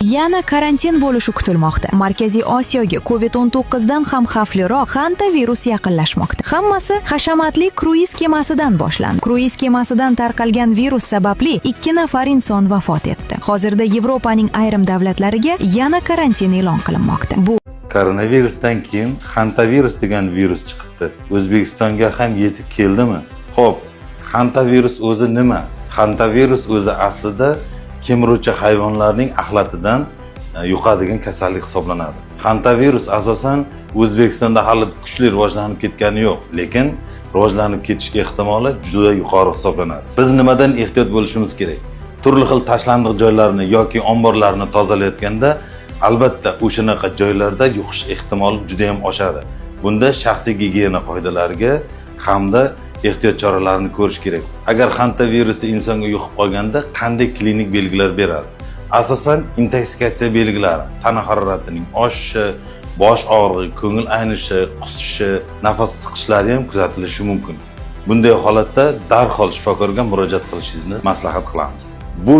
Yana karantin bo'lishi kutilmoqda. Markaziy Osiyoga COVID-19 dan ham xavfliroq hantavirus yaqinlashmoqda. Hammasi hashamatli kruiz kemasidan boshlandi. Kruiz kemasidan tarqalgan virus sababli 2 nafar inson vafot etdi. Hozirda Yevropaning ayrim davlatlariga yana karantin e'lon qilinmoqda. Bu Koronavirusdan keyin hantavirus degan virus chiqibdi. O'zbekistonga ham yetib keldimi? Xo'p, hantavirus o'zi nima? Hantavirus o'zi aslida kemiruvchi hayvonlarning axlatidan yuqadigan kasallik hisoblanadi. Hantavirus asosan O'zbekistonda hali kuchli rivojlanib ketgani yo'q, lekin rivojlanib ketish ehtimoli juda yuqori hisoblanadi. Biz nimadan ehtiyot bo'lishimiz kerak? Turli xil tashlandiq joylarni yoki omborlarni tozalayotganda albatta o'shanaqa joylarda yuqish ehtimoli juda ham oshadi. Bunda shaxsiy gigiyena qoidalariga hamda ehtiyot choralarini ko'rish kerak. Agar hantavirusi insonga yuqib qolganda qanday klinik belgilar beradi? Asosan intoksikatsiya belgilari, tana haroratining oshishi, bosh og'rig'i, ko'ngil aynishi, qusishi, nafas siqishlari ham kuzatilishi mumkin. Bunday holatda darhol shifokorga murojaat qilishingizni maslahat qilamiz. Bu